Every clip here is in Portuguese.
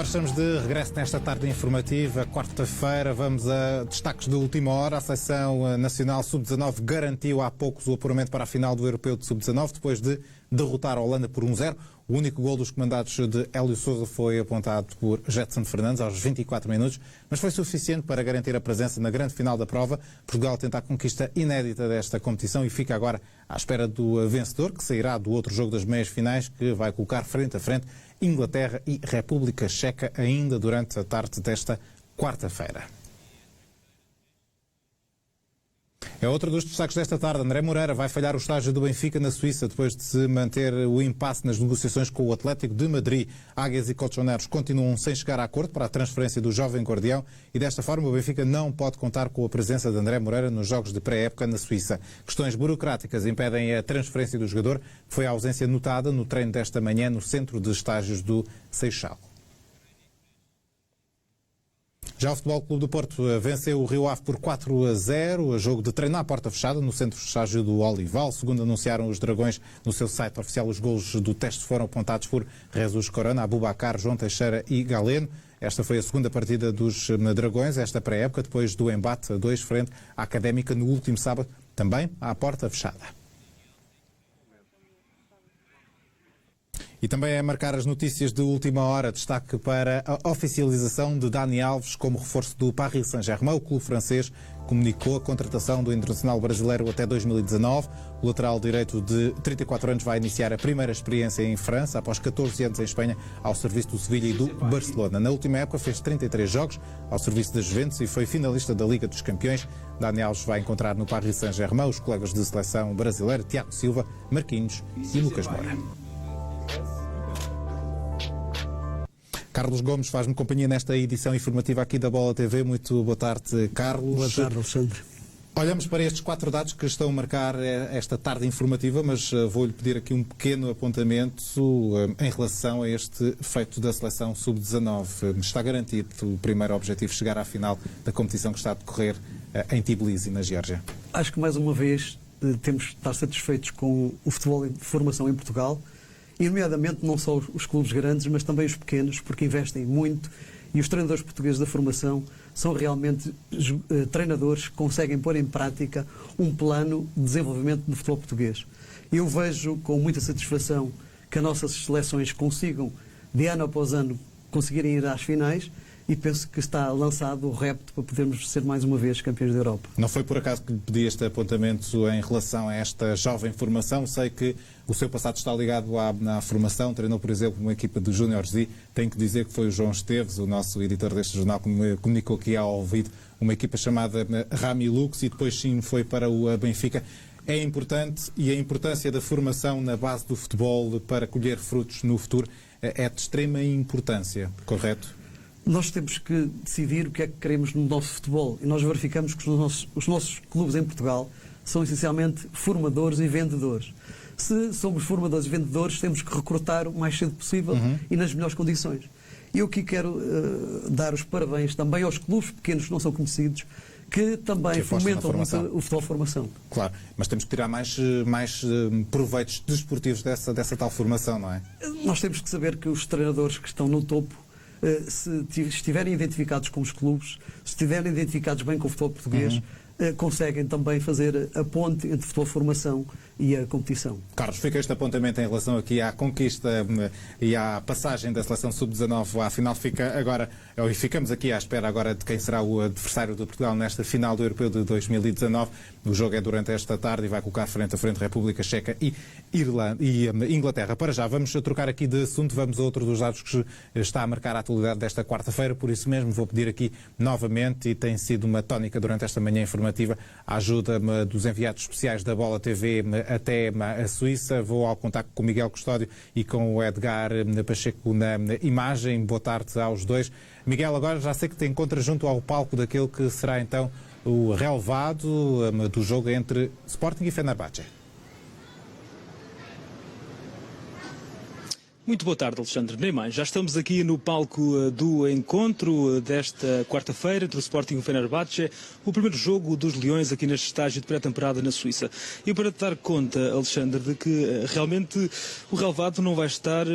horas, estamos de regresso nesta tarde informativa, quarta-feira. Vamos a destaques de última hora. A Seleção Nacional Sub-19 garantiu há poucos o apuramento para a final do Europeu de Sub-19, depois de derrotar a Holanda por 1-0. O único gol dos comandados de Hélio Sousa foi apontado por Jetson Fernandes aos 24 minutos, mas foi suficiente para garantir a presença na grande final da prova. Portugal tenta a conquista inédita desta competição e fica agora à espera do vencedor, que sairá do outro jogo das meias finais, que vai colocar frente a frente Inglaterra e República Checa ainda durante a tarde desta quarta-feira. É outro dos destaques desta tarde. André Moreira vai falhar o estágio do Benfica na Suíça depois de se manter o impasse nas negociações com o Atlético de Madrid. Águias e colchoneros continuam sem chegar a acordo para a transferência do jovem guardião e desta forma o Benfica não pode contar com a presença de André Moreira nos jogos de pré-época na Suíça. Questões burocráticas impedem a transferência do jogador, que foi a ausência notada no treino desta manhã no centro de estágios do Seixal. Já o Futebol Clube do Porto venceu o Rio Ave por 4-0, jogo de treino à porta fechada no centro de estágio do Olival. Segundo anunciaram os Dragões no seu site oficial, os golos do teste foram apontados por Jesus Corona, Abubacar, João Teixeira e Galeno. Esta foi a segunda partida dos Dragões, esta pré-época, depois do embate a 2 frente à Académica no último sábado, também à porta fechada. E também é marcar as notícias de última hora. Destaque para a oficialização de Dani Alves como reforço do Paris Saint-Germain. O clube francês comunicou a contratação do internacional brasileiro até 2019. O lateral direito de 34 anos vai iniciar a primeira experiência em França, após 14 anos em Espanha, ao serviço do Sevilha e do Barcelona. Na última época fez 33 jogos ao serviço da Juventus e foi finalista da Liga dos Campeões. Dani Alves vai encontrar no Paris Saint-Germain os colegas de seleção brasileira Tiago Silva, Marquinhos e Lucas Moura. Carlos Gomes faz-me companhia nesta edição informativa aqui da Bola TV. Muito boa tarde, Carlos. Boa tarde, Alexandre. Olhamos para estes 4 dados que estão a marcar esta tarde informativa, mas vou-lhe pedir aqui um pequeno apontamento em relação a este feito da seleção sub-19. Está garantido o primeiro objetivo, chegar à final da competição que está a decorrer em Tbilisi, na Geórgia? Acho que mais uma vez temos de estar satisfeitos com o futebol de formação em Portugal, e nomeadamente não só os clubes grandes, mas também os pequenos, porque investem muito e os treinadores portugueses da formação são realmente treinadores que conseguem pôr em prática um plano de desenvolvimento do futebol português. Eu vejo com muita satisfação que as nossas seleções consigam, de ano após ano, conseguirem ir às finais, e penso que está lançado o repto para podermos ser mais uma vez campeões da Europa. Não foi por acaso que lhe pedi este apontamento em relação a esta jovem formação? Sei que o seu passado está ligado à formação, treinou, por exemplo, uma equipa do Júnior Z. Tenho que dizer que foi o João Esteves, o nosso editor deste jornal, que me comunicou aqui ao ouvido, uma equipa chamada Rami Lux, e depois sim foi para o Benfica. É importante, e a importância da formação na base do futebol para colher frutos no futuro é de extrema importância, correto? Nós temos que decidir o que é que queremos no nosso futebol, e nós verificamos que os nossos clubes em Portugal são essencialmente formadores e vendedores. Se somos formadores e vendedores, temos que recrutar o mais cedo possível e nas melhores condições. Eu aqui quero dar os parabéns também aos clubes pequenos que não são conhecidos, que também fomentam o futebol de formação. Claro, mas temos que tirar mais proveitos desportivos dessa tal formação, não é? Nós temos que saber que os treinadores que estão no topo, se estiverem identificados com os clubes, se estiverem identificados bem com o futebol português, conseguem também fazer a ponte entre futebol formação e a competição. Carlos, fica este apontamento em relação aqui à conquista e à passagem da seleção sub-19 à final. Ficamos aqui à espera agora de quem será o adversário de Portugal nesta final do Europeu de 2019. O jogo é durante esta tarde e vai colocar frente a frente República Checa e Inglaterra. Para já, vamos trocar aqui de assunto, vamos a outro dos dados que está a marcar a atualidade desta quarta-feira, por isso mesmo vou pedir aqui novamente, e tem sido uma tónica durante esta manhã informativa, a ajuda dos enviados especiais da Bola TV até a Suíça. Vou ao contacto com o Miguel Custódio e com o Edgar Pacheco na imagem. Boa tarde aos dois. Miguel, agora já sei que te encontras junto ao palco daquele que será então o relevado do jogo entre Sporting e Fenerbahçe. Muito boa tarde, Alexandre. Nem mais. Já estamos aqui no palco do encontro desta quarta-feira entre o Sporting e o Fenerbahçe, o primeiro jogo dos Leões aqui neste estágio de pré-temporada na Suíça. E para te dar conta, Alexandre, de que realmente o relevado não vai estar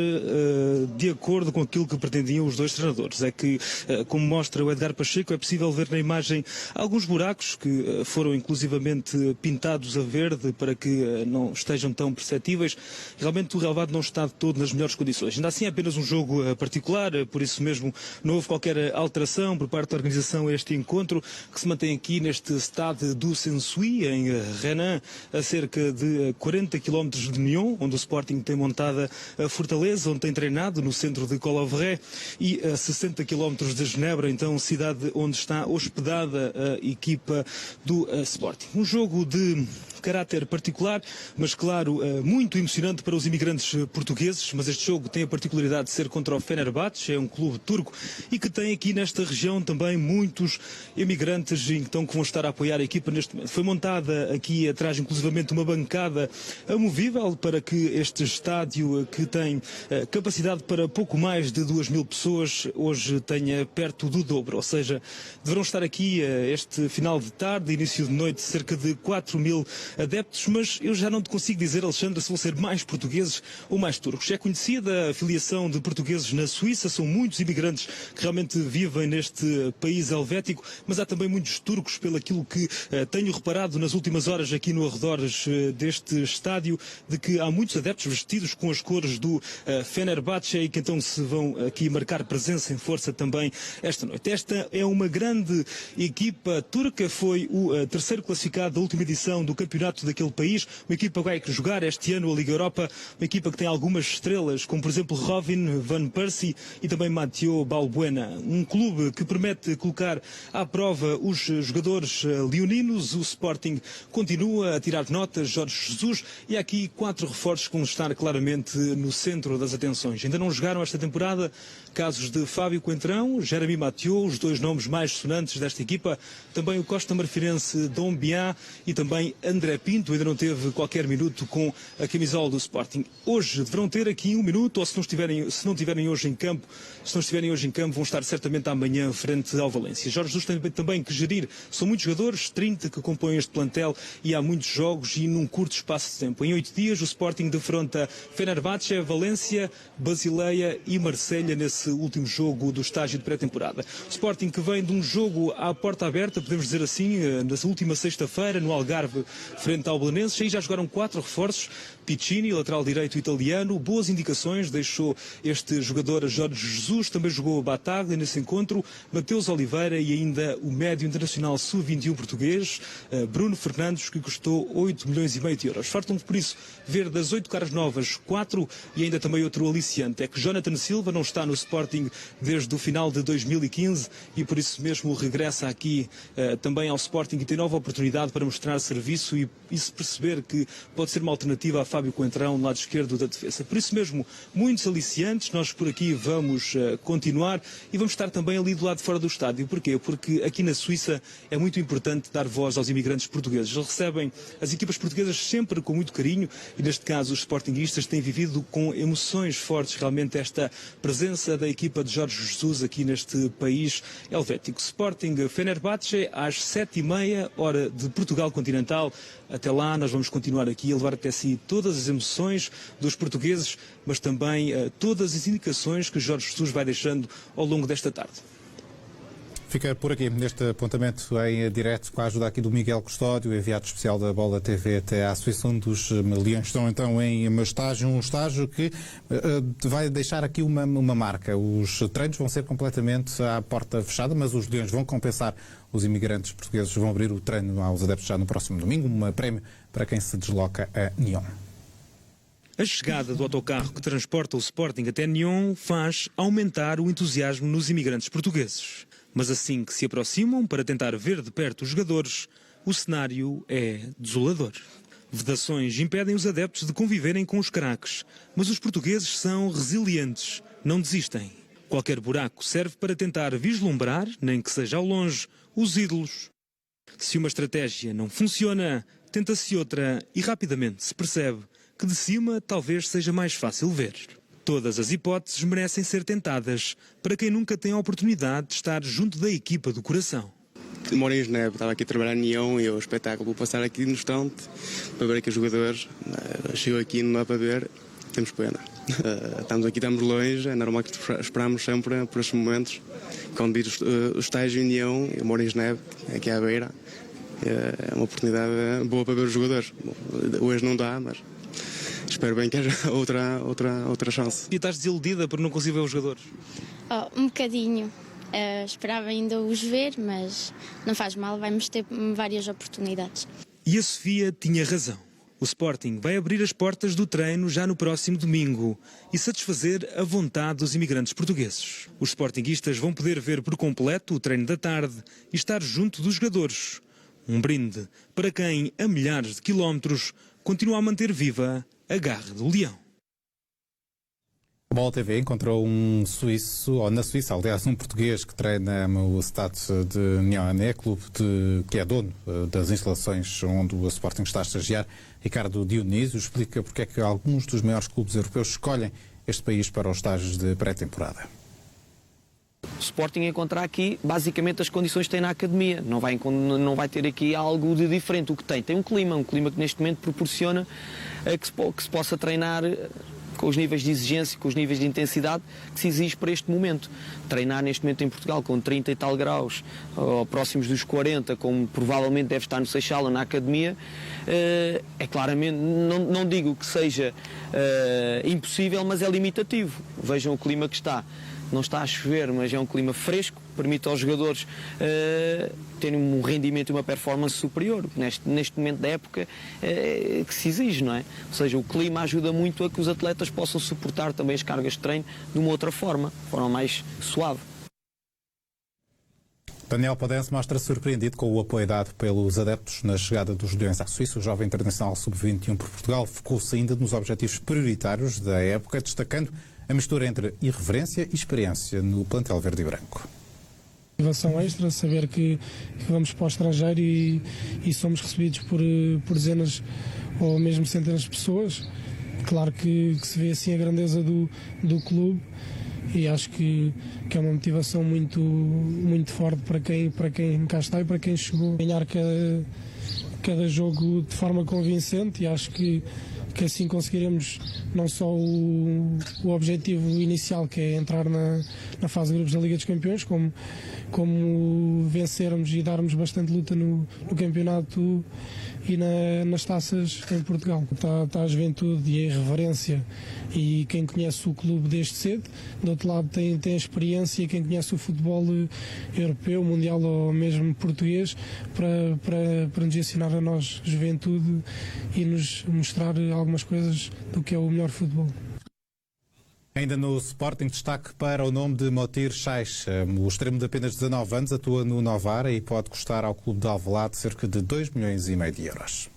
de acordo com aquilo que pretendiam os dois treinadores. É que, como mostra o Edgar Pacheco, é possível ver na imagem alguns buracos que foram inclusivamente pintados a verde para que não estejam tão perceptíveis. Realmente o relevado não está de todo nas melhores condições. Ainda assim é apenas um jogo particular, por isso mesmo não houve qualquer alteração por parte da organização a este encontro, que se mantém aqui neste Stade du Sensui, em Renan, a cerca de 40 km de Nyon, onde o Sporting tem montada a fortaleza, onde tem treinado, no centro de Colovray, e a 60 km de Genebra, então cidade onde está hospedada a equipa do Sporting. Um jogo de caráter particular, mas claro, muito emocionante para os imigrantes portugueses, mas este jogo tem a particularidade de ser contra o Fenerbahçe, é um clube turco e que tem aqui nesta região também muitos imigrantes então, que vão estar a apoiar a equipa neste momento. Foi montada aqui atrás inclusivamente uma bancada amovível para que este estádio, que tem capacidade para pouco mais de 2.000 pessoas, hoje tenha perto do dobro, ou seja, deverão estar aqui este final de tarde, início de noite, cerca de 4.000 adeptos, mas eu já não te consigo dizer, Alexandre, se vão ser mais portugueses ou mais turcos. É conhecida a filiação de portugueses na Suíça, são muitos imigrantes que realmente vivem neste país helvético, mas há também muitos turcos, pelo aquilo que tenho reparado nas últimas horas aqui no arredores deste estádio, de que há muitos adeptos vestidos com as cores do Fenerbahçe e que então se vão aqui marcar presença em força também esta noite. Esta é uma grande equipa turca, foi o terceiro classificado da última edição do campeonato daquele país, uma equipa que vai jogar este ano a Liga Europa, uma equipa que tem algumas estrelas, como por exemplo Robin Van Persie e também Matteo Balbuena. Um clube que permite colocar à prova os jogadores leoninos. O Sporting continua a tirar notas, Jorge Jesus, e há aqui 4 reforços que vão estar claramente no centro das atenções. Ainda não jogaram esta temporada casos de Fábio Coentrão, Jeremy Mathieu, os dois nomes mais sonantes desta equipa, também o Costa Marfirense Dombiá e também André Pinto, ainda não teve qualquer minuto com a camisola do Sporting. Hoje deverão ter aqui um minuto, ou se não estiverem hoje em campo, vão estar certamente amanhã frente ao Valência. Jorge Jesus tem também que gerir, são muitos jogadores, 30 que compõem este plantel e há muitos jogos e num curto espaço de tempo. Em 8 dias o Sporting defronta Fenerbahçe, Valência, Basileia e Marselha nesse último jogo do estágio de pré-temporada. O Sporting que vem de um jogo à porta aberta, podemos dizer assim, na última sexta-feira no Algarve frente ao Belenenses, aí já jogaram 4 reforços. Piccini, lateral direito italiano, boas indicações, deixou este jogador Jorge Jesus, também jogou Bataglia nesse encontro, Mateus Oliveira e ainda o médio internacional sub-21 português, Bruno Fernandes, que custou 8,5 milhões de euros. Faltam por isso ver das 8 caras novas, 4 e ainda também outro aliciante, é que Jonathan Silva não está no Sporting desde o final de 2015 e por isso mesmo regressa aqui também ao Sporting e tem nova oportunidade para mostrar serviço e se perceber que pode ser uma alternativa a Fábio Coentrão, no lado esquerdo da defesa. Por isso mesmo, muitos aliciantes, nós por aqui vamos continuar e vamos estar também ali do lado de fora do estádio. Porquê? Porque aqui na Suíça é muito importante dar voz aos imigrantes portugueses. Eles recebem as equipas portuguesas sempre com muito carinho e neste caso os sportinguistas têm vivido com emoções fortes realmente esta presença da equipa de Jorge Jesus aqui neste país helvético. Sporting Fenerbahçe às 7h30, hora de Portugal continental. Até lá nós vamos continuar aqui a levar até si todas as emoções dos portugueses, mas também todas as indicações que Jorge Jesus vai deixando ao longo desta tarde. Fica por aqui neste apontamento em direto com a ajuda aqui do Miguel Custódio, enviado especial da Bola TV até à Suíça, onde os Leões estão então em um estágio que vai deixar aqui uma marca. Os treinos vão ser completamente à porta fechada, mas os Leões vão compensar. Os imigrantes portugueses vão abrir o treino aos adeptos já no próximo domingo, um prémio para quem se desloca a Nyon. A chegada do autocarro que transporta o Sporting até Nyon faz aumentar o entusiasmo nos imigrantes portugueses. Mas assim que se aproximam para tentar ver de perto os jogadores, o cenário é desolador. Vedações impedem os adeptos de conviverem com os craques, mas os portugueses são resilientes, não desistem. Qualquer buraco serve para tentar vislumbrar, nem que seja ao longe, os ídolos. Se uma estratégia não funciona, tenta-se outra e rapidamente se percebe que de cima talvez seja mais fácil ver. Todas as hipóteses merecem ser tentadas para quem nunca tem a oportunidade de estar junto da equipa do coração. Moro em Genebra, estava aqui a trabalhar em Nyon e o espetáculo vou passar aqui no estante para ver aqui os jogadores. Chegou aqui, não dá para ver, temos pena. Estamos aqui, estamos longe, é normal que esperamos sempre por estes momentos. Quando diz o estágio em Nyon, eu moro em Genebra, aqui à beira, é uma oportunidade boa para ver os jogadores. Hoje não dá, mas espero bem que haja outra chance. E estás desiludida por não conseguir ver os jogadores? Um bocadinho. Esperava ainda os ver, mas não faz mal, vamos ter várias oportunidades. E a Sofia tinha razão. O Sporting vai abrir as portas do treino já no próximo domingo e satisfazer a vontade dos imigrantes portugueses. Os sportinguistas vão poder ver por completo o treino da tarde e estar junto dos jogadores. Um brinde para quem, a milhares de quilómetros, continua a manter viva a garra do leão. A Bola TV encontrou um suíço, ou na Suíça, aliás, um português que treina o Stade de Nyon, clube que é dono das instalações onde o Sporting está a estagiar. Ricardo Dionísio explica porque é que alguns dos maiores clubes europeus escolhem este país para os estágios de pré-temporada. O Sporting encontrar aqui basicamente as condições que tem na academia, não vai ter aqui algo de diferente. O que tem um clima que neste momento proporciona que se possa treinar com os níveis de exigência, com os níveis de intensidade que se exige para este momento. Treinar neste momento em Portugal com 30 e tal graus, ou próximos dos 40, como provavelmente deve estar no Seixal ou na academia, é claramente, não digo que seja impossível, mas é limitativo. Vejam o clima que está. Não está a chover, mas é um clima fresco, permite aos jogadores terem um rendimento e uma performance superior, neste momento da época que se exige, não é? Ou seja, o clima ajuda muito a que os atletas possam suportar também as cargas de treino de uma outra forma mais suave. Daniel Podense mostra-se surpreendido com o apoio dado pelos adeptos na chegada dos Leões à Suíça. O jovem internacional sub-21 por Portugal focou-se ainda nos objetivos prioritários da época, destacando a mistura entre irreverência e experiência no plantel verde e branco. Motivação extra, saber que vamos para o estrangeiro e somos recebidos por dezenas ou mesmo centenas de pessoas. Claro que se vê assim a grandeza do clube e acho que é uma motivação muito, muito forte para quem cá está e para quem chegou. Ganhar cada jogo de forma convincente e acho que assim conseguiremos não só o objetivo inicial, que é entrar na fase de grupos da Liga dos Campeões, como vencermos e darmos bastante luta no campeonato e nas taças em Portugal. Está a juventude e a irreverência e quem conhece o clube desde cedo. Do outro lado tem a experiência e quem conhece o futebol europeu, mundial ou mesmo português para nos ensinar a nós, juventude, e nos mostrar algumas coisas do que é o melhor futebol. Ainda no Sporting, destaque para o nome de Motir Chais. O extremo de apenas 19 anos atua no Novara e pode custar ao clube de Alvalade cerca de 2,5 milhões de euros.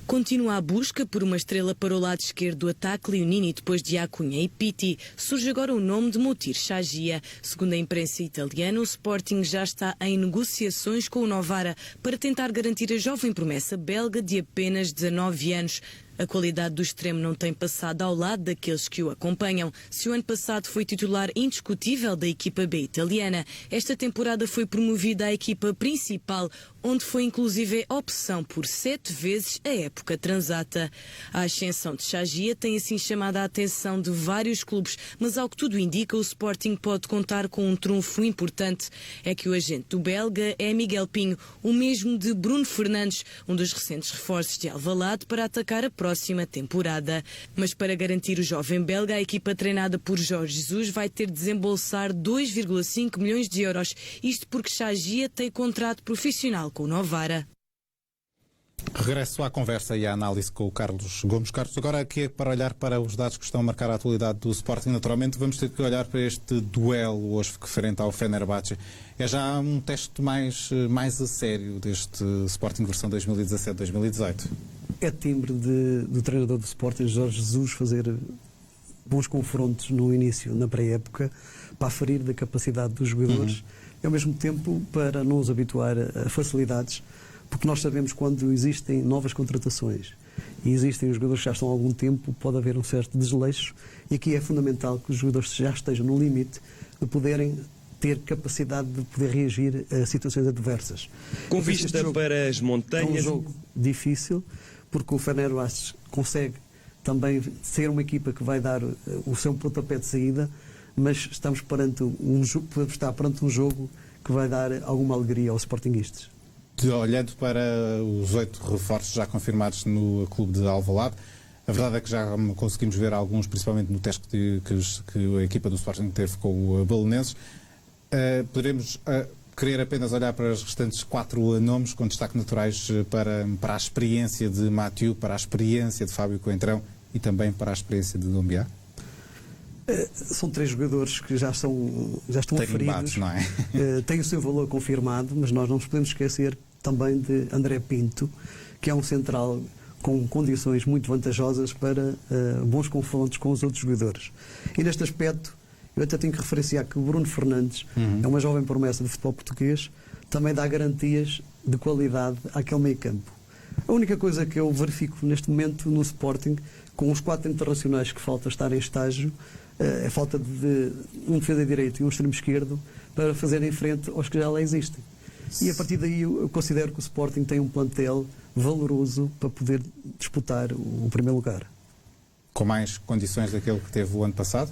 Continua a busca por uma estrela para o lado esquerdo do ataque leonino. Depois de Acunha e Pitti, surge agora o nome de Motir Chagia. Segundo a imprensa italiana, o Sporting já está em negociações com o Novara para tentar garantir a jovem promessa belga de apenas 19 anos. A qualidade do extremo não tem passado ao lado daqueles que o acompanham. Se o ano passado foi titular indiscutível da equipa B italiana, esta temporada foi promovida à equipa principal, onde foi inclusive opção por 7 vezes a época transata. A ascensão de Chagia tem assim chamado a atenção de vários clubes, mas ao que tudo indica, o Sporting pode contar com um trunfo importante. É que o agente do belga é Miguel Pinho, o mesmo de Bruno Fernandes, um dos recentes reforços de Alvalade para atacar a próxima temporada. Mas para garantir o jovem belga, a equipa treinada por Jorge Jesus vai ter de desembolsar 2,5 milhões de euros. Isto porque Chagia tem contrato profissional com o Novara. Regresso à conversa e à análise com o Carlos Gomes. Carlos, agora aqui para olhar para os dados que estão a marcar a atualidade do Sporting, naturalmente vamos ter que olhar para este duelo hoje frente ao Fenerbahçe. É já um teste mais a sério deste Sporting versão 2017-2018. É timbre do treinador do Sporting, Jorge Jesus, fazer bons confrontos no início, na pré-época, para aferir da capacidade dos jogadores e ao mesmo tempo para não os habituar a facilidades, porque nós sabemos quando existem novas contratações e existem os jogadores que já estão há algum tempo, pode haver um certo desleixo, e aqui é fundamental que os jogadores já estejam no limite de poderem ter capacidade de poder reagir a situações adversas. Com vista para as montanhas... É um jogo difícil, porque o Fenerbahçe consegue também ser uma equipa que vai dar o seu pontapé de saída, mas estamos perante podemos estar perante um jogo que vai dar alguma alegria aos sportinguistas. Olhando para os 8 reforços já confirmados no clube de Alvalade, a verdade é que já conseguimos ver alguns, principalmente no teste que a equipa do Sporting teve com o Belenenses. Poderemos querer apenas olhar para os restantes 4 nomes, com destaque naturais para a experiência de Mathieu, para a experiência de Fábio Coentrão e também para a experiência de Doumbia? São 3 jogadores que já estão aferidos, não é? Têm o seu valor confirmado, mas nós não nos podemos esquecer também de André Pinto, que é um central com condições muito vantajosas para bons confrontos com os outros jogadores. E neste aspecto, eu até tenho que referenciar que o Bruno Fernandes é uma jovem promessa do futebol português, também dá garantias de qualidade àquele meio campo. A única coisa que eu verifico neste momento no Sporting, com os 4 internacionais que falta estar em estágio, é a falta de um defesa direito e um extremo esquerdo para fazerem frente aos que já lá existem. E a partir daí eu considero que o Sporting tem um plantel valoroso para poder disputar o primeiro lugar. Com mais condições daquele que teve o ano passado?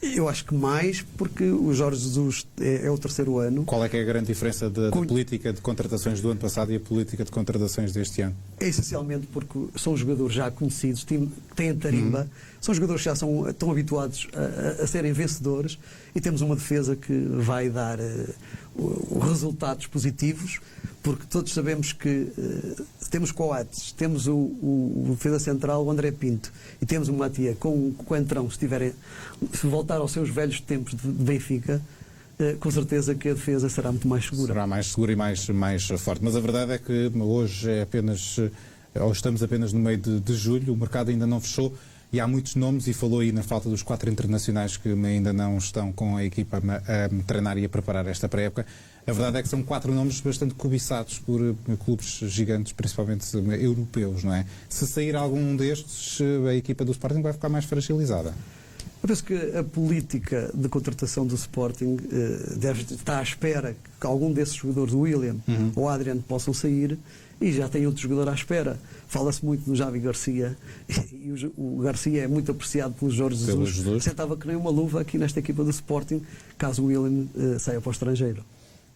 Eu acho que mais, porque o Jorge Jesus é o 3º ano. Qual é que é a grande diferença da política de contratações do ano passado e a política de contratações deste ano? É essencialmente porque são jogadores já conhecidos, têm tarimba, são jogadores que já estão habituados a serem vencedores, e temos uma defesa que vai dar resultados positivos, porque todos sabemos que temos Coates, temos o defesa central, o André Pinto, e temos o Matia com o Coentrão, se voltar aos seus velhos tempos de Benfica, com certeza que a defesa será muito mais segura. Será mais segura e mais forte. Mas a verdade é que hoje estamos apenas no meio de julho, o mercado ainda não fechou e há muitos nomes, e falou aí na falta dos 4 internacionais que ainda não estão com a equipa a treinar e a preparar esta pré-época. A verdade é que são 4 nomes bastante cobiçados por clubes gigantes, principalmente europeus, não é? Se sair algum destes, a equipa do Sporting vai ficar mais fragilizada. Eu penso que a política de contratação do Sporting deve estar à espera que algum desses jogadores, o William ou o Adrian, possam sair, e já tem outro jogador à espera. Fala-se muito no Javi Garcia, e o Garcia é muito apreciado pelo Jorge Jesus. Sentava que nem uma luva aqui nesta equipa do Sporting, caso o William saia para o estrangeiro.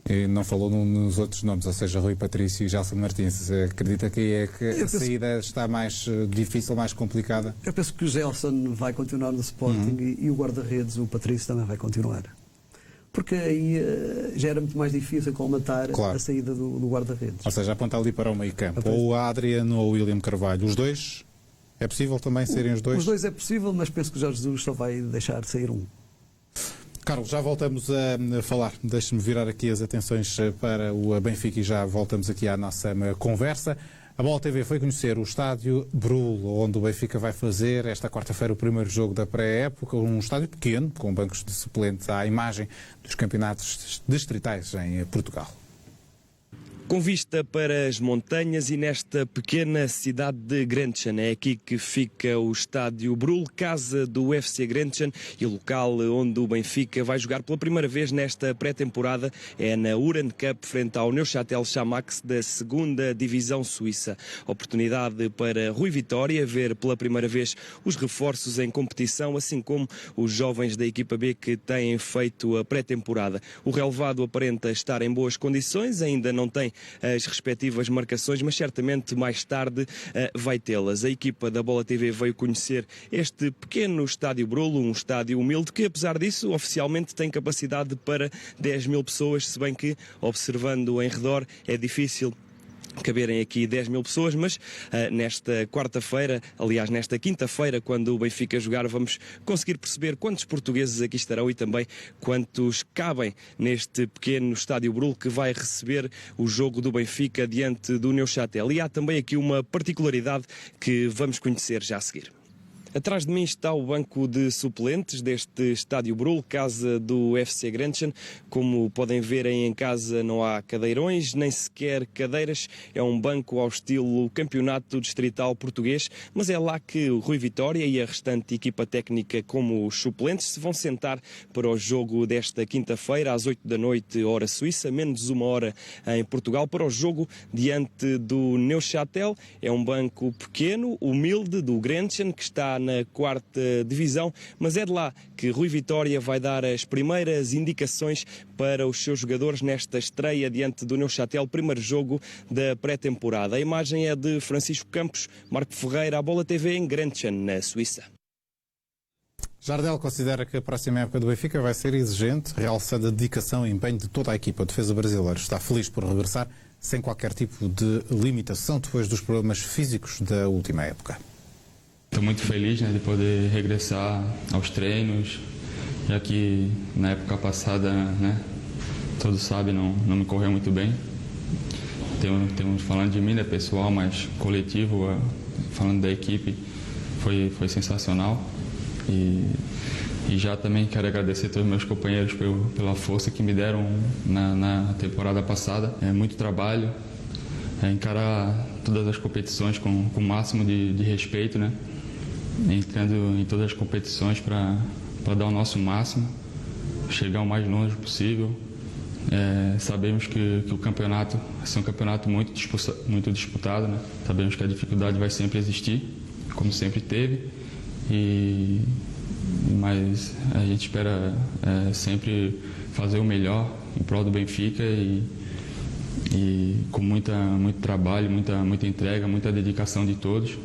E não falou nos outros nomes, ou seja, Rui Patrício e Gelson Martins. Acredita que a saída está mais difícil, mais complicada? Eu penso que o Gelson vai continuar no Sporting e o guarda-redes, o Patrício, também vai continuar. Porque aí já era muito mais difícil colmatar a saída do guarda-redes. Ou seja, aponta ali para o meio campo. Ou o Adriano ou o William Carvalho. Os dois? É possível também serem os dois? Os dois é possível, mas penso que o Jorge Jesus só vai deixar sair um. Carlos, já voltamos a falar. Deixe-me virar aqui as atenções para o Benfica e já voltamos aqui à nossa conversa. A Bola TV foi conhecer o estádio Brul, onde o Benfica vai fazer esta quarta-feira o primeiro jogo da pré-época, um estádio pequeno, com bancos de suplentes à imagem dos campeonatos distritais em Portugal. Com vista para as montanhas e nesta pequena cidade de Grenchen, é aqui que fica o estádio Brul, casa do UFC Grenchen, e local onde o Benfica vai jogar pela primeira vez nesta pré-temporada é na Uran Cup, frente ao Neuchâtel Xamax da 2ª Divisão Suíça. Oportunidade para Rui Vitória ver pela primeira vez os reforços em competição, assim como os jovens da equipa B que têm feito a pré-temporada. O relevado aparenta estar em boas condições, ainda não tem as respectivas marcações, mas certamente mais tarde vai tê-las. A equipa da Bola TV veio conhecer este pequeno estádio Brul, um estádio humilde que, apesar disso, oficialmente tem capacidade para 10.000 pessoas, se bem que, observando em redor, é difícil caberem aqui 10.000 pessoas, mas nesta quarta-feira, aliás nesta quinta-feira, quando o Benfica jogar, vamos conseguir perceber quantos portugueses aqui estarão e também quantos cabem neste pequeno estádio Brul que vai receber o jogo do Benfica diante do Neuchâtel. E há também aqui uma particularidade que vamos conhecer já a seguir. Atrás de mim está o banco de suplentes deste Estádio Brul, casa do FC Grenchen. Como podem ver aí em casa não há cadeirões, nem sequer cadeiras. É um banco ao estilo campeonato distrital português, mas é lá que o Rui Vitória e a restante equipa técnica como os suplentes se vão sentar para o jogo desta quinta-feira às 8 da noite, hora suíça, menos uma hora em Portugal, para o jogo diante do Neuchâtel. É um banco pequeno, humilde, do Grenchen, que está na 4ª divisão, mas é de lá que Rui Vitória vai dar as primeiras indicações para os seus jogadores nesta estreia diante do Neuchâtel, primeiro jogo da pré-temporada. A imagem é de Francisco Campos, Marco Ferreira, a Bola TV em Grenchen, na Suíça. Jardel considera que a próxima época do Benfica vai ser exigente, realçando a dedicação e empenho de toda a equipa. A defesa brasileira está feliz por regressar sem qualquer tipo de limitação depois dos problemas físicos da última época. Estou muito feliz, de poder regressar aos treinos, já que na época passada, todos sabem, não me correu muito bem. Temos falando de mim, pessoal, mas coletivo, falando da equipe, foi sensacional. E já também quero agradecer a todos os meus companheiros pela força que me deram na temporada passada. É muito trabalho, encarar todas as competições com o máximo de respeito, entrando em todas as competições para dar o nosso máximo, chegar o mais longe possível. Sabemos que o campeonato vai ser um campeonato muito disputado, Sabemos que a dificuldade vai sempre existir, como sempre teve. Mas a gente espera sempre fazer o melhor em prol do Benfica e com muito trabalho, muita entrega, muita dedicação de todos.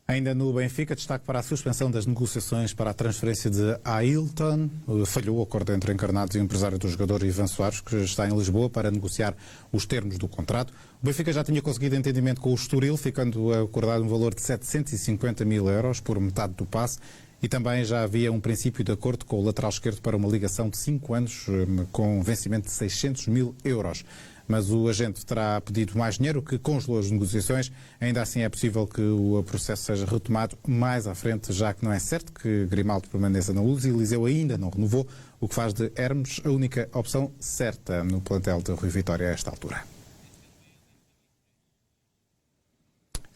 Ainda no Benfica, destaque para a suspensão das negociações para a transferência de Ailton. Falhou o acordo entre encarnados e o empresário do jogador Ivan Soares, que está em Lisboa para negociar os termos do contrato. O Benfica já tinha conseguido entendimento com o Estoril, ficando acordado um valor de 750 mil euros por metade do passe. E também já havia um princípio de acordo com o lateral esquerdo para uma ligação de 5 anos, com vencimento de 600 mil euros. Mas o agente terá pedido mais dinheiro, que congelou as negociações. Ainda assim é possível que o processo seja retomado mais à frente, já que não é certo que Grimaldo permaneça na Luz e Eliseu ainda não renovou, o que faz de Hermes a única opção certa no plantel de Rui Vitória a esta altura.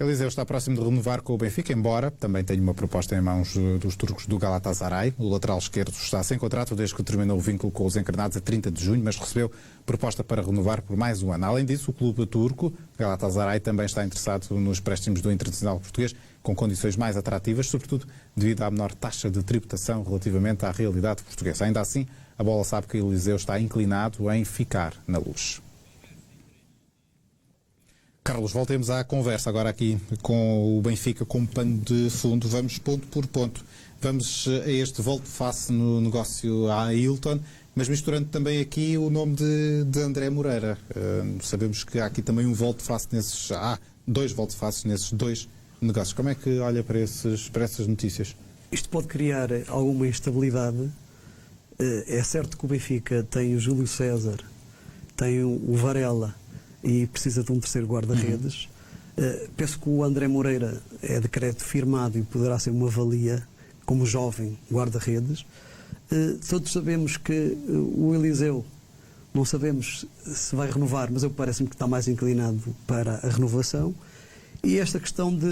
Eliseu está próximo de renovar com o Benfica, embora também tenha uma proposta em mãos dos turcos do Galatasaray. O lateral esquerdo está sem contrato desde que terminou o vínculo com os encarnados a 30 de junho, mas recebeu proposta para renovar por mais um ano. Além disso, o clube turco, Galatasaray, também está interessado nos préstimos do Internacional português, com condições mais atrativas, sobretudo devido à menor taxa de tributação relativamente à realidade portuguesa. Ainda assim, a Bola sabe que Eliseu está inclinado em ficar na Luz. Carlos, voltemos à conversa agora aqui com o Benfica como pano de fundo. Vamos ponto por ponto. Vamos a este volte-face no negócio à Ailton, mas misturando também aqui o nome de André Moreira. Sabemos que há aqui também um volte-face nesses... Há 2 volte-faces nesses 2 negócios. Como é que olha para essas notícias? Isto pode criar alguma instabilidade. É certo que o Benfica tem o Júlio César, tem o Varela, e precisa de um terceiro guarda-redes. Penso que o André Moreira é decreto firmado e poderá ser uma valia como jovem guarda-redes. Todos sabemos que o Eliseu, não sabemos se vai renovar, mas eu parece-me que está mais inclinado para a renovação. E esta questão de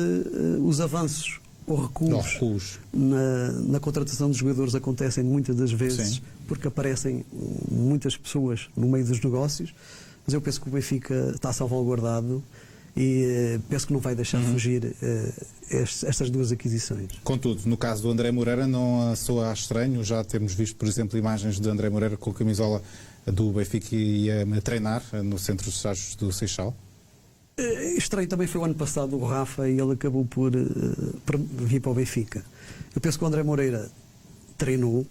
os avanços ou recuos na contratação dos jogadores acontecem muitas das vezes. Sim. Porque aparecem muitas pessoas no meio dos negócios. Mas eu penso que o Benfica está salvaguardado e penso que não vai deixar fugir estas 2 aquisições. Contudo, no caso do André Moreira não soa estranho. Já temos visto, por exemplo, imagens de André Moreira com a camisola do Benfica e a treinar no centro de estágios do Seixal. Estranho também foi o ano passado o Rafa e ele acabou por vir para o Benfica. Eu penso que o André Moreira treinou,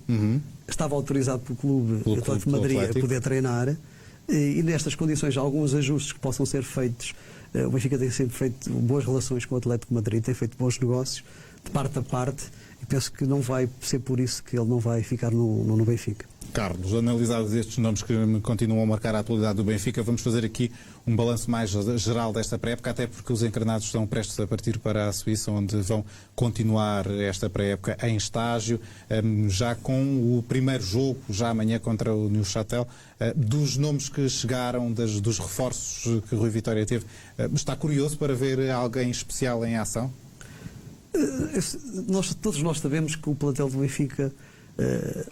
estava autorizado pelo Clube Atlético de Madrid a poder treinar. E nestas condições, alguns ajustes que possam ser feitos. O Benfica tem sempre feito boas relações com o Atlético de Madrid, tem feito bons negócios, de parte a parte, e penso que não vai ser por isso que ele não vai ficar no Benfica. Carlos, analisados estes nomes que continuam a marcar a atualidade do Benfica, vamos fazer aqui um balanço mais geral desta pré-época, até porque os encarnados estão prestes a partir para a Suíça, onde vão continuar esta pré-época em estágio, já com o primeiro jogo, já amanhã, contra o Neuchâtel. Dos nomes que chegaram, dos reforços que o Rui Vitória teve, está curioso para ver alguém especial em ação? Todos nós sabemos que o plantel do Benfica,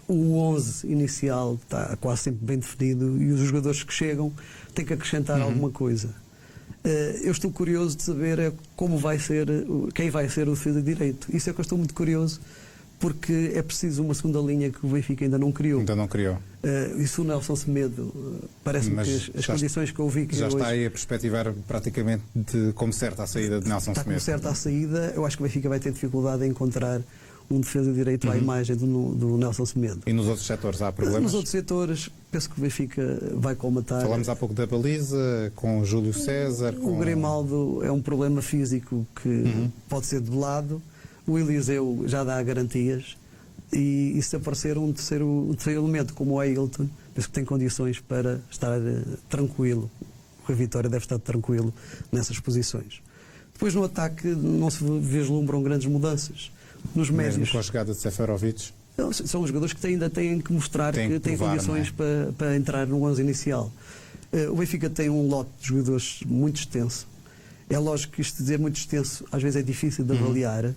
o 11 inicial está quase sempre bem definido e os jogadores que chegam têm que acrescentar alguma coisa. Eu estou curioso de saber como vai ser, quem vai ser o defesa direito. Isso é que eu estou muito curioso, porque é preciso uma segunda linha que o Benfica ainda não criou. Ainda não criou. Isso o Nelson Semedo, parece-me que as condições que eu vi... Já está aí a perspectivar praticamente como certa a saída de Nelson Semedo. Está como certa a saída. Eu acho que o Benfica vai ter dificuldade em encontrar um defesa direito à imagem do Nelson Semedo. E nos outros setores há problemas? Nos outros setores, penso que o Benfica vai colmatar. Falámos há pouco da baliza, com o Júlio César. O Grimaldo é um problema físico que pode ser debelado. O Eliseu já dá garantias. E se aparecer um terceiro elemento, como o Ailton, penso que tem condições para estar tranquilo. O Rui Vitória deve estar tranquilo nessas posições. Depois, no ataque, não se vislumbram grandes mudanças. Nos médios. Mesmo com a chegada de Seferovic? São os jogadores que ainda têm que mostrar que têm condições para entrar no 11 inicial. O Benfica tem um lote de jogadores muito extenso. É lógico que isto dizer muito extenso às vezes é difícil de avaliar,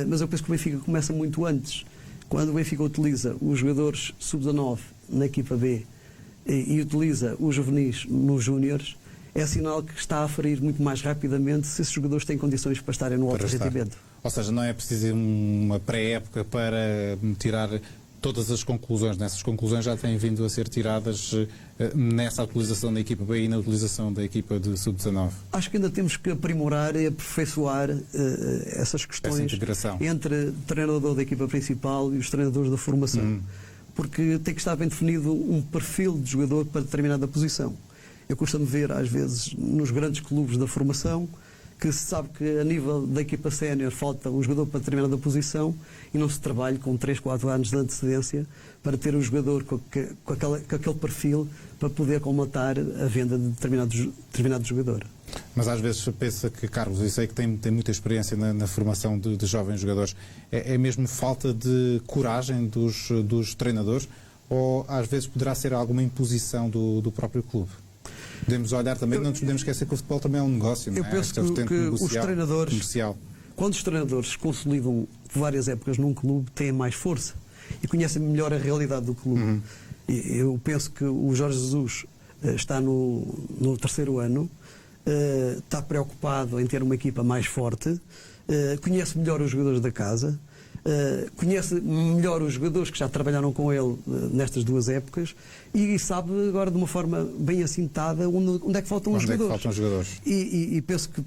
mas eu penso que o Benfica começa muito antes. Quando o Benfica utiliza os jogadores sub-19 na equipa B e utiliza os juvenis nos júniores, é sinal que está a ferir muito mais rapidamente se esses jogadores têm condições para estarem no alto rendimento. Ou seja, não é preciso uma pré-época para tirar todas as conclusões. Nessas conclusões já têm vindo a ser tiradas nessa utilização da equipa B e na utilização da equipa de sub-19. Acho que ainda temos que aprimorar e aperfeiçoar essas questões entre o treinador da equipa principal e os treinadores da formação. Porque tem que estar bem definido um perfil de jogador para determinada posição. Eu costumo ver, às vezes, nos grandes clubes da formação, que se sabe que a nível da equipa sénior falta um jogador para determinada posição e não se trabalha com 3, 4 anos de antecedência para ter um jogador com aquele perfil para poder colmatar a venda de determinado jogador. Mas às vezes pensa que, Carlos, eu sei que tem muita experiência na formação de jovens jogadores, é mesmo falta de coragem dos treinadores ou às vezes poderá ser alguma imposição do próprio clube? Podemos olhar também, não nos podemos esquecer que o futebol também é um negócio, não é? Eu penso que os treinadores, quando os treinadores se consolidam várias épocas num clube, têm mais força e conhecem melhor a realidade do clube. Eu penso que o Jorge Jesus está no terceiro ano, está preocupado em ter uma equipa mais forte, conhece melhor os jogadores da casa, conhece melhor os jogadores que já trabalharam com ele nestas duas épocas e sabe agora de uma forma bem assentada onde é que faltam os jogadores. E penso que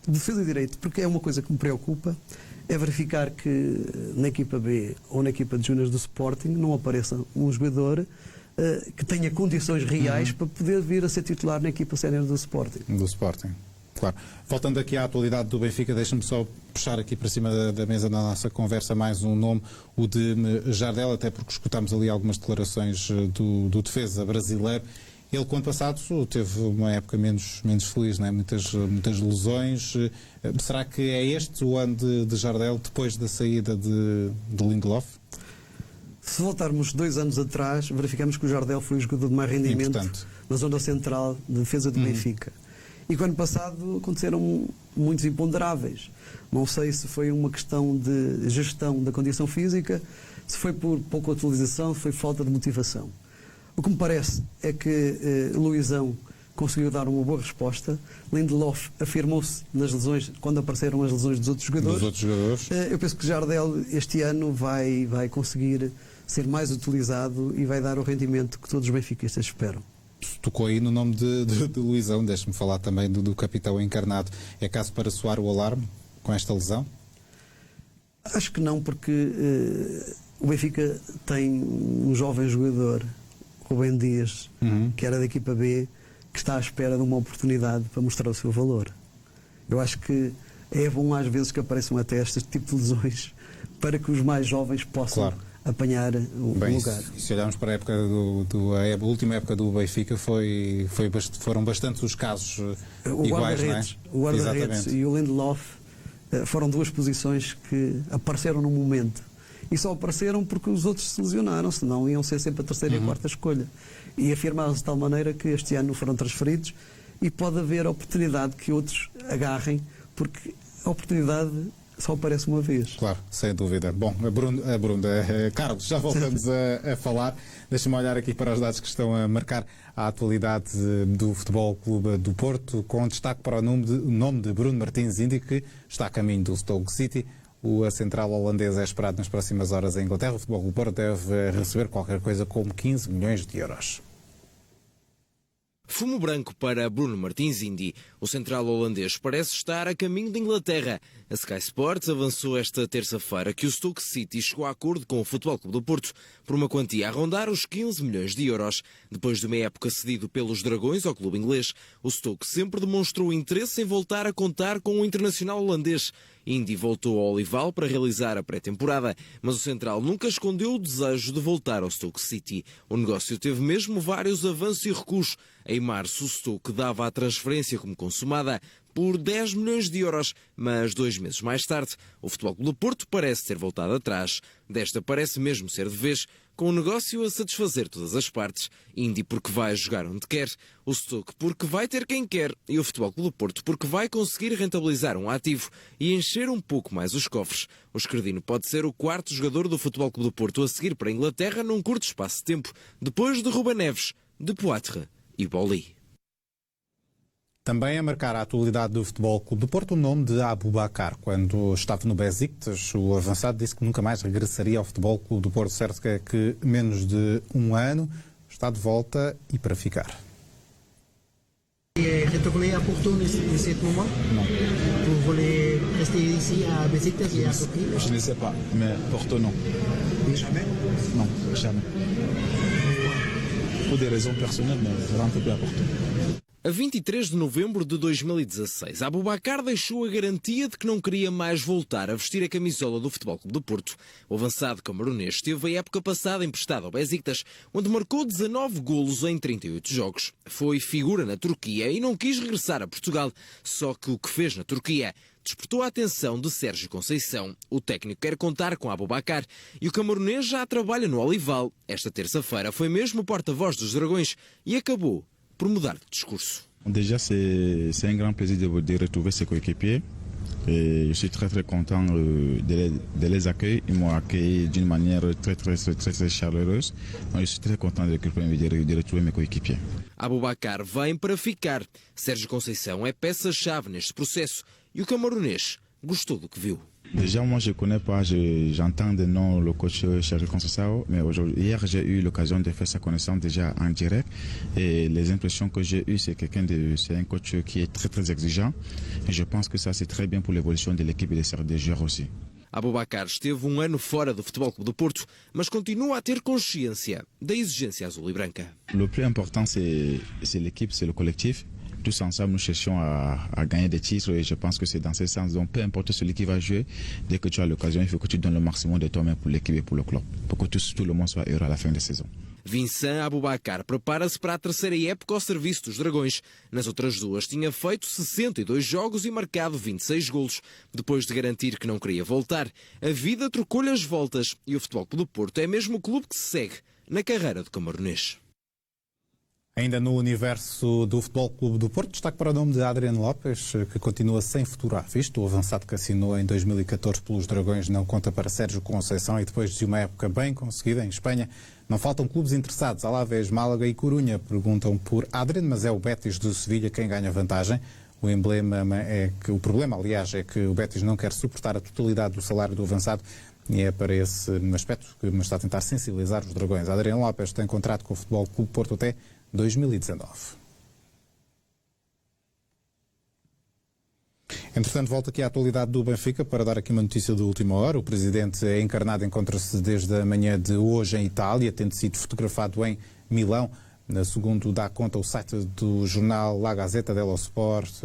defesa de direito, porque é uma coisa que me preocupa, é verificar que na equipa B ou na equipa de júniores do Sporting não apareça um jogador que tenha condições reais para poder vir a ser titular na equipa sénior do Sporting. Claro. Voltando aqui à atualidade do Benfica, deixa-me só puxar aqui para cima da mesa da nossa conversa mais um nome, o de Jardel, até porque escutámos ali algumas declarações do defesa brasileiro. Ele, quando passado, teve uma época menos feliz, não é? Muitas lesões. Será que é este o ano de Jardel, depois da saída de Lindelof? Se voltarmos 2 anos atrás, verificamos que o Jardel foi o jogador de mais rendimento na zona central de defesa do Benfica. E que o ano passado aconteceram muitos imponderáveis. Não sei se foi uma questão de gestão da condição física, se foi por pouca utilização, se foi falta de motivação. O que me parece é que Luizão conseguiu dar uma boa resposta. Lindelof afirmou-se nas lesões, quando apareceram as lesões dos outros jogadores. Eu penso que Jardel este ano vai conseguir ser mais utilizado e vai dar o rendimento que todos os benfiquistas esperam. Tocou aí no nome de Luizão, deixe-me falar também do capitão encarnado. É caso para soar o alarme com esta lesão? Acho que não, porque o Benfica tem um jovem jogador, Rubem Dias, que era da equipa B, que está à espera de uma oportunidade para mostrar o seu valor. Eu acho que é bom às vezes que apareçam até este tipo de lesões para que os mais jovens possam apanhar o lugar. Se olharmos para a época a última época do Benfica, foram bastantes os casos iguais, não é? O guarda-redes e o Lindelof foram duas posições que apareceram no momento. E só apareceram porque os outros se lesionaram, senão iam ser sempre a terceira e a quarta escolha. E afirmaram-se de tal maneira que este ano não foram transferidos e pode haver a oportunidade que outros agarrem, porque a oportunidade só aparece uma vez. Claro, sem dúvida. Bom, Carlos, já voltamos a falar. Deixa-me olhar aqui para os dados que estão a marcar a atualidade do Futebol Clube do Porto, com destaque para o nome de Bruno Martins Indi, que está a caminho do Stoke City. O central holandês é esperado nas próximas horas em Inglaterra. O Futebol Clube do Porto deve receber qualquer coisa como 15 milhões de euros. Fumo branco para Bruno Martins Indi. O central holandês parece estar a caminho de Inglaterra. A Sky Sports avançou esta terça-feira que o Stoke City chegou a acordo com o Futebol Clube do Porto por uma quantia a rondar os 15 milhões de euros. Depois de uma época cedido pelos Dragões ao clube inglês, o Stoke sempre demonstrou interesse em voltar a contar com o internacional holandês. Indi voltou ao Olival para realizar a pré-temporada, mas o central nunca escondeu o desejo de voltar ao Stoke City. O negócio teve mesmo vários avanços e recuos. Em março, o Stoke dava a transferência como consumada por 10 milhões de euros, mas 2 meses mais tarde, o Futebol Clube do Porto parece ter voltado atrás. Desta parece mesmo ser de vez, com o negócio a satisfazer todas as partes. Indi porque vai jogar onde quer, o Stoke porque vai ter quem quer e o Futebol Clube do Porto porque vai conseguir rentabilizar um ativo e encher um pouco mais os cofres. O esquerdino pode ser o quarto jogador do Futebol Clube do Porto a seguir para a Inglaterra num curto espaço de tempo, depois de Ruben Neves, de Poitre e Boli. Também a marcar a atualidade do Futebol Clube do Porto o nome de Aboubakar. Quando estava no Besiktas, o avançado disse que nunca mais regressaria ao Futebol Clube do Porto. Certo que é que menos de um ano está de volta e para ficar. Retourner à Porto nesse momento? Não. Vous voulez rester ici à Besiktas et à Turquie? Je ne sais pas, mais Porto non. Jamais? Non, jamais. Pour des raisons personnelles, mais je rentre plus à Porto. A 23 de novembro de 2016, Aboubakar deixou a garantia de que não queria mais voltar a vestir a camisola do Futebol Clube do Porto. O avançado camerunês esteve a época passada emprestado ao Besiktas, onde marcou 19 golos em 38 jogos. Foi figura na Turquia e não quis regressar a Portugal, só que o que fez na Turquia despertou a atenção de Sérgio Conceição. O técnico quer contar com Aboubakar e o camerunês já trabalha no Olival. Esta terça-feira foi mesmo o porta-voz dos Dragões e acabou por mudar de discurso. Déjà, c'est un grand plaisir de retrouver ses coéquipiers. Et je suis très très content de les accueillir. Ils m'ont accueilli d'une manière très chaleureuse. Donc, je suis très content de retrouver mes coéquipiers. Aboubakar vem para ficar. Sérgio Conceição é peça-chave neste processo e o camerunês gostou do que viu. Déjà, moi, je ne connais pas, j'entends de nom le coach Sérgio Conceição, mais hier, j'ai eu l'occasion de faire sa connaissance déjà en direct. Et les impressions que j'ai eues, c'est un coach qui est très, très exigeant. Et je pense que ça, c'est très bien pour l'évolution de l'équipe et des joueurs aussi. Aboubakar esteve um ano fora do Futebol Clube do Porto, mas continua a ter consciência da exigência azul e branca. Le plus important, c'est l'équipe, c'est le collectif. Tous ensemble, nous cherchons à gagner des titres et je pense que c'est dans ce sens. Donc, peu importe celui qui va jouer, dès que tu as l'occasion, il faut que tu donnes le maximum de toi-même pour l'équipe et pour le club, pour que tout le monde soit heureux à la fin de saison. Vincent Aboubakar prepara-se para a terceira época ao serviço dos Dragões. Nas outras duas tinha feito 62 jogos e marcado 26 golos. Depois de garantir que não queria voltar, a vida trocou-lhe as voltas e o Futebol Clube do Porto é mesmo o clube que se segue na carreira do camerunês. Ainda no universo do Futebol Clube do Porto, destaque para o nome de Adriano Lopes, que continua sem futuro à vista. O avançado que assinou em 2014 pelos Dragões não conta para Sérgio Conceição e depois de uma época bem conseguida em Espanha, não faltam clubes interessados. Alavés, Málaga e Corunha perguntam por Adriano, mas é o Betis de Sevilha quem ganha vantagem. O problema, aliás, é que o Betis não quer suportar a totalidade do salário do avançado e é para esse aspecto que está a tentar sensibilizar os Dragões. Adriano Lopes tem contrato com o Futebol Clube Porto até 2019. Entretanto, volto aqui à atualidade do Benfica para dar aqui uma notícia de última hora. O presidente encarnado encontra-se desde a manhã de hoje em Itália, tendo sido fotografado em Milão. Segundo dá conta o site do jornal La Gazzetta dello Sport,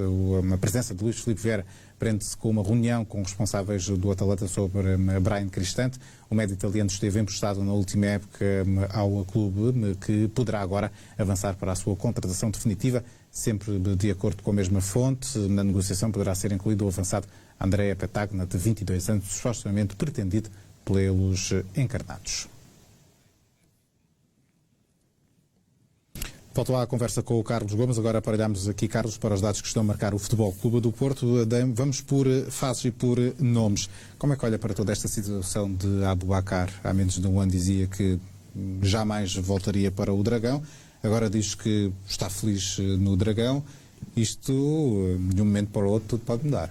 a presença de Luís Filipe Vieira prende-se com uma reunião com responsáveis do Atalanta sobre Brian Cristante. O médio italiano esteve emprestado na última época ao clube, que poderá agora avançar para a sua contratação definitiva, sempre de acordo com a mesma fonte. Na negociação poderá ser incluído o avançado Andrea Petagna, de 22 anos, supostamente pretendido pelos encarnados. Volto à conversa com o Carlos Gomes. Agora aparelhamos aqui, Carlos, para os dados que estão a marcar o Futebol Clube do Porto. Vamos por fases e por nomes. Como é que olha para toda esta situação de Aboubakar? Há menos de um ano dizia que jamais voltaria para o Dragão. Agora diz que está feliz no Dragão. Isto, de um momento para o outro, tudo pode mudar.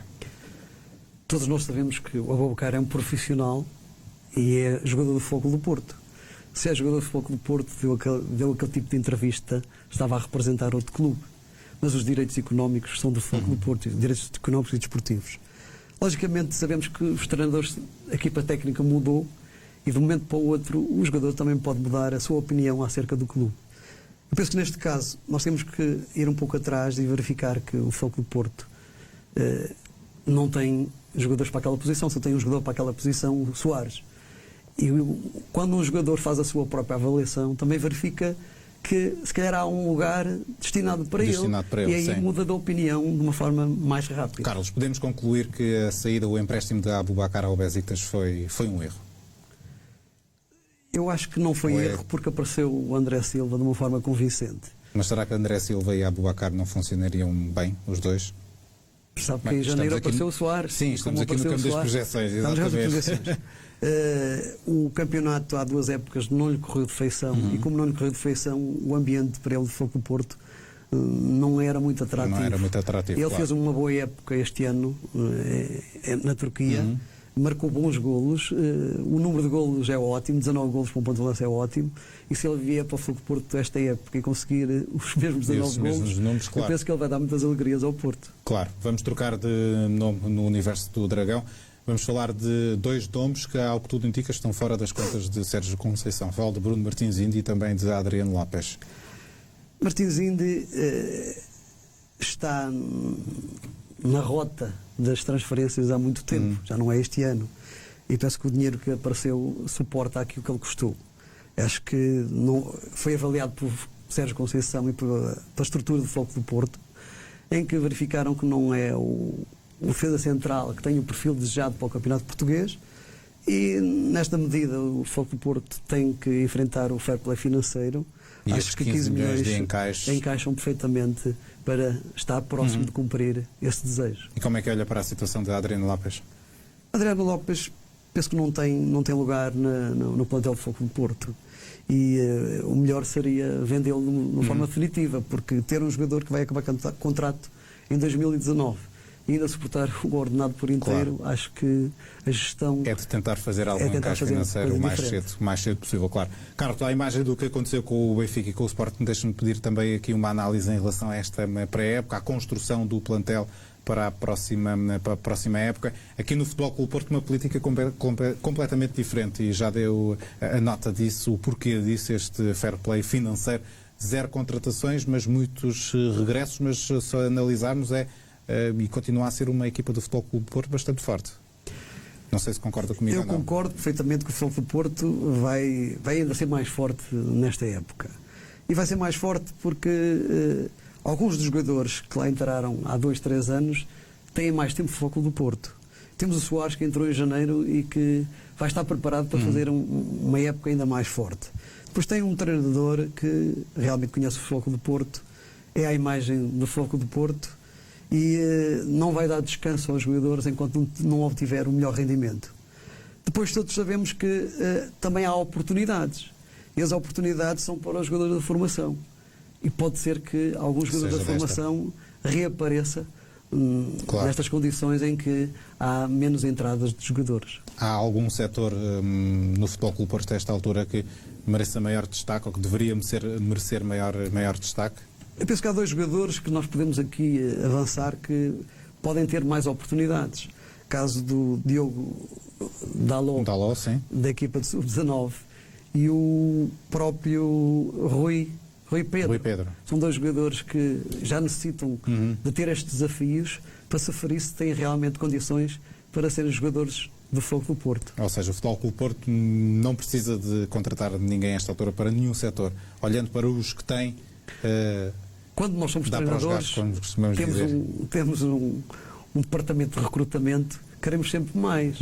Todos nós sabemos que o Aboubakar é um profissional e é jogador do Futebol do Porto. Se é jogador de Futebol do Porto, deu aquele tipo de entrevista, estava a representar outro clube. Mas os direitos económicos são do Futebol do Porto, direitos económicos e desportivos. Logicamente, sabemos que os treinadores, a equipa técnica mudou e de um momento para o outro o jogador também pode mudar a sua opinião acerca do clube. Eu penso que neste caso nós temos que ir um pouco atrás e verificar que o Futebol do Porto não tem jogadores para aquela posição, só tem um jogador para aquela posição, o Soares. E quando um jogador faz a sua própria avaliação, também verifica que se calhar há um lugar destinado para ele, e aí muda de opinião de uma forma mais rápida. Carlos, podemos concluir que a saída, o empréstimo de Aboubakar ao Besiktas foi um erro? Eu acho que não foi erro, porque apareceu o André Silva de uma forma convincente. Mas será que André Silva e Aboubakar não funcionariam bem, os dois? Sabe que em janeiro apareceu o Soares. Sim, estamos aqui no campo das projeções, exatamente. O campeonato há 2 épocas não lhe correu de feição, e como não lhe correu de feição, o ambiente para ele de Futebol do Porto não era muito atrativo. Não era muito atrativo, ele claro. fez uma boa época este ano na Turquia, marcou bons golos, o número de golos é ótimo, 19 golos para um ponto de lança é ótimo, e se ele vier para o Futebol do Porto esta época e conseguir os mesmos 19 golos, números, claro. Eu penso que ele vai dar muitas alegrias ao Porto. Claro, vamos trocar de nome no universo do Dragão. Vamos falar de 2 nomes que, ao que tudo indica, estão fora das contas de Sérgio Conceição. Falo de Bruno Martins Indi e também de Adriano Lopes. Martins Indi está na rota das transferências há muito tempo, já não é este ano. E penso que o dinheiro que apareceu suporta aquilo que ele custou. Acho que não, foi avaliado por Sérgio Conceição e pela estrutura do Futebol do Porto, em que verificaram que não é o defesa central que tem o perfil desejado para o campeonato português, e nesta medida o Futebol do Porto tem que enfrentar o fair play financeiro. E acho que 15 milhões de encaixam perfeitamente para estar próximo de cumprir esse desejo. E como é que olha para a situação de Adriano Lopes? Adriano Lopes penso que não tem lugar no plantel do Futebol do Porto, e o melhor seria vendê-lo de uma forma definitiva, porque ter um jogador que vai acabar contrato em 2019 e ainda suportar o ordenado por inteiro, claro. Acho que a gestão é de tentar fazer algum encaixe financeiro o mais cedo possível, claro. Carlos, à imagem do que aconteceu com o Benfica e com o Sporting, deixa-me pedir também aqui uma análise em relação a esta pré-época, a construção do plantel para a próxima época. Aqui no Futebol Clube Porto, uma política completamente diferente, e já deu a nota disso, o porquê disso, este fair play financeiro. 0 contratações, mas muitos regressos, mas se analisarmos e continua a ser uma equipa do Futebol Clube Porto bastante forte. Não sei se concorda comigo ou não. Eu concordo perfeitamente que o Futebol do Porto vai ainda ser mais forte nesta época. E vai ser mais forte porque alguns dos jogadores que lá entraram há 2, 3 anos têm mais tempo no Futebol do Porto. Temos o Soares, que entrou em janeiro e que vai estar preparado para fazer uma época ainda mais forte. Depois tem um treinador que realmente conhece o Futebol do Porto, é a imagem do Futebol do Porto, e não vai dar descanso aos jogadores enquanto não obtiver o melhor rendimento. Depois todos sabemos que também há oportunidades, e as oportunidades são para os jogadores da formação, e pode ser que alguns jogadores da formação reapareça nestas condições em que há menos entradas de jogadores. Há algum setor no Futebol Clube Porto a esta altura que mereça maior destaque, ou que deveria merecer maior destaque? Eu penso que há 2 jogadores que nós podemos aqui avançar que podem ter mais oportunidades. Caso do Diogo Dalot, da equipa de Sub-19, e o próprio Rui Rui e Pedro. São dois jogadores que já necessitam de ter estes desafios para se aferir se têm realmente condições para serem jogadores do Fogo do Porto. Ou seja, o Futebol Clube Porto não precisa de contratar ninguém a esta altura para nenhum setor. Olhando para os que têm... Quando nós somos treinadores, temos um departamento de recrutamento, queremos sempre mais.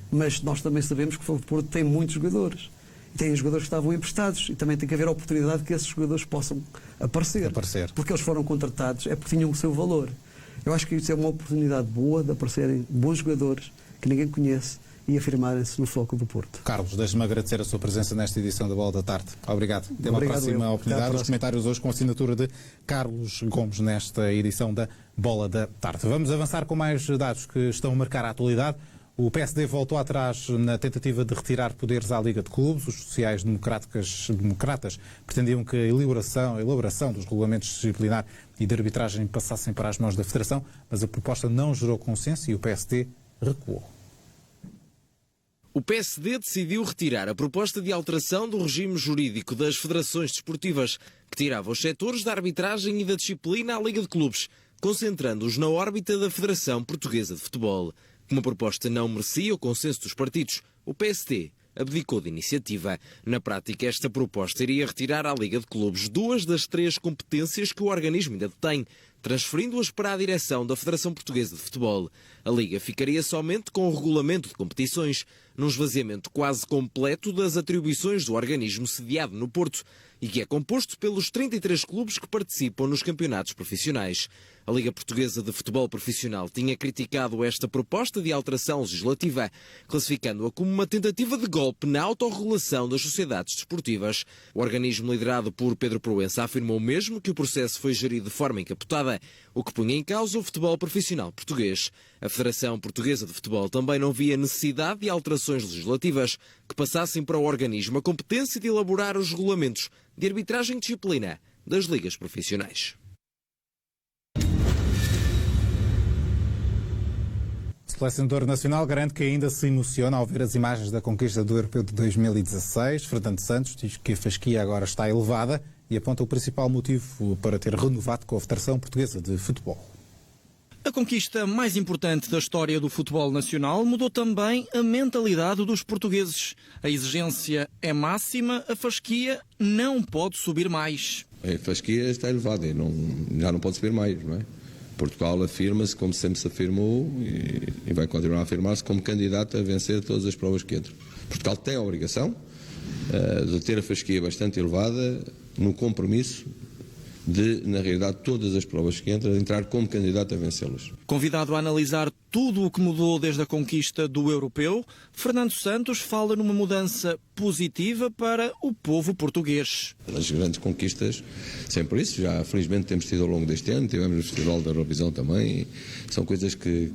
Mas nós também sabemos que o Fogo do Porto tem muitos jogadores. Tem jogadores que estavam emprestados e também tem que haver a oportunidade que esses jogadores possam aparecer. Porque eles foram contratados, é porque tinham o seu valor. Eu acho que isso é uma oportunidade boa de aparecerem bons jogadores que ninguém conhece e afirmarem-se no Foco do Porto. Carlos, deixe-me agradecer a sua presença nesta edição da Bola da Tarde. Obrigado. Até uma próxima oportunidade. Os comentários hoje com a assinatura de Carlos Gomes nesta edição da Bola da Tarde. Vamos avançar com mais dados que estão a marcar a atualidade. O PSD voltou atrás na tentativa de retirar poderes à Liga de Clubes. Os sociais-democratas pretendiam que a elaboração dos regulamentos disciplinar e de arbitragem passassem para as mãos da Federação, mas a proposta não gerou consenso e o PSD recuou. O PSD decidiu retirar a proposta de alteração do regime jurídico das federações desportivas, que tirava os setores da arbitragem e da disciplina à Liga de Clubes, concentrando-os na órbita da Federação Portuguesa de Futebol. Como a proposta não merecia o consenso dos partidos, o PSD abdicou de iniciativa. Na prática, esta proposta iria retirar à Liga de Clubes 2 das 3 competências que o organismo ainda detém, transferindo-as para a direção da Federação Portuguesa de Futebol. A Liga ficaria somente com o regulamento de competições, num esvaziamento quase completo das atribuições do organismo sediado no Porto, e que é composto pelos 33 clubes que participam nos campeonatos profissionais. A Liga Portuguesa de Futebol Profissional tinha criticado esta proposta de alteração legislativa, classificando-a como uma tentativa de golpe na autorregulação das sociedades desportivas. O organismo liderado por Pedro Proença afirmou mesmo que o processo foi gerido de forma encapotada, o que punha em causa o futebol profissional português. A Federação Portuguesa de Futebol também não via necessidade de alterações legislativas que passassem para o organismo a competência de elaborar os regulamentos de arbitragem e disciplina das ligas profissionais. O selecionador nacional garante que ainda se emociona ao ver as imagens da conquista do Europeu de 2016. Fernando Santos diz que a fasquia agora está elevada e aponta o principal motivo para ter renovado com a Federação Portuguesa de Futebol. A conquista mais importante da história do futebol nacional mudou também a mentalidade dos portugueses. A exigência é máxima, a fasquia não pode subir mais. A fasquia está elevada, já não pode subir mais, não é? Portugal afirma-se, como sempre se afirmou, e vai continuar a afirmar-se, como candidato a vencer todas as provas que entram. Portugal tem a obrigação de ter a fasquia bastante elevada no compromisso de, na realidade, todas as provas que entram, entrar como candidato a vencê-las. Convidado a analisar tudo o que mudou desde a conquista do Europeu, Fernando Santos fala numa mudança positiva para o povo português. As grandes conquistas, sempre isso, já felizmente temos tido ao longo deste ano, tivemos o Festival da Eurovisão também, são coisas que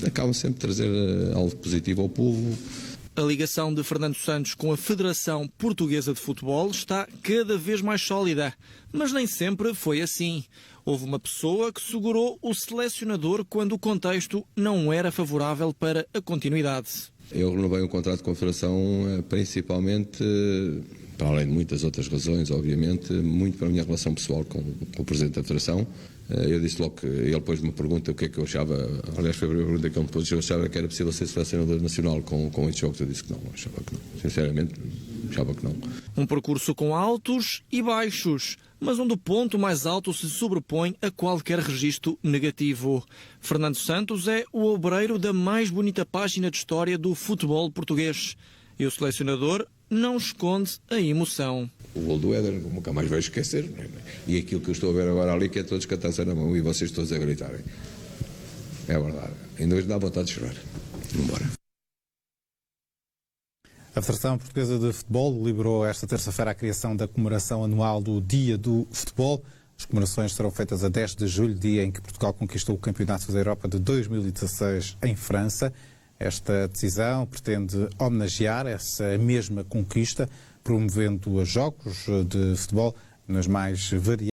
acabam sempre de trazer algo positivo ao povo. A ligação de Fernando Santos com a Federação Portuguesa de Futebol está cada vez mais sólida, mas nem sempre foi assim. Houve uma pessoa que segurou o selecionador quando o contexto não era favorável para a continuidade. Eu renovei um contrato com a Federação principalmente, para além de muitas outras razões, obviamente, muito para a minha relação pessoal com o Presidente da Federação. Eu disse logo que ele depois me pergunta o que é que eu achava, aliás foi a primeira pergunta que ele me pôs, eu achava que era possível ser selecionador nacional com estes jogos, eu disse que não, achava que não, sinceramente achava que não. Um percurso com altos e baixos, mas onde o ponto mais alto se sobrepõe a qualquer registro negativo. Fernando Santos é o obreiro da mais bonita página de história do futebol português e o selecionador não esconde a emoção. O gol do Éder, nunca mais vai esquecer. E aquilo que eu estou a ver agora ali, que é todos com a taça na mão e vocês todos a gritarem. É verdade. Ainda hoje dá vontade de chorar. Vambora. A Federação Portuguesa de Futebol liberou esta terça-feira a criação da comemoração anual do Dia do Futebol. As comemorações serão feitas a 10 de julho, dia em que Portugal conquistou o Campeonato da Europa de 2016 em França. Esta decisão pretende homenagear essa mesma conquista, promovendo os jogos de futebol nas mais variadas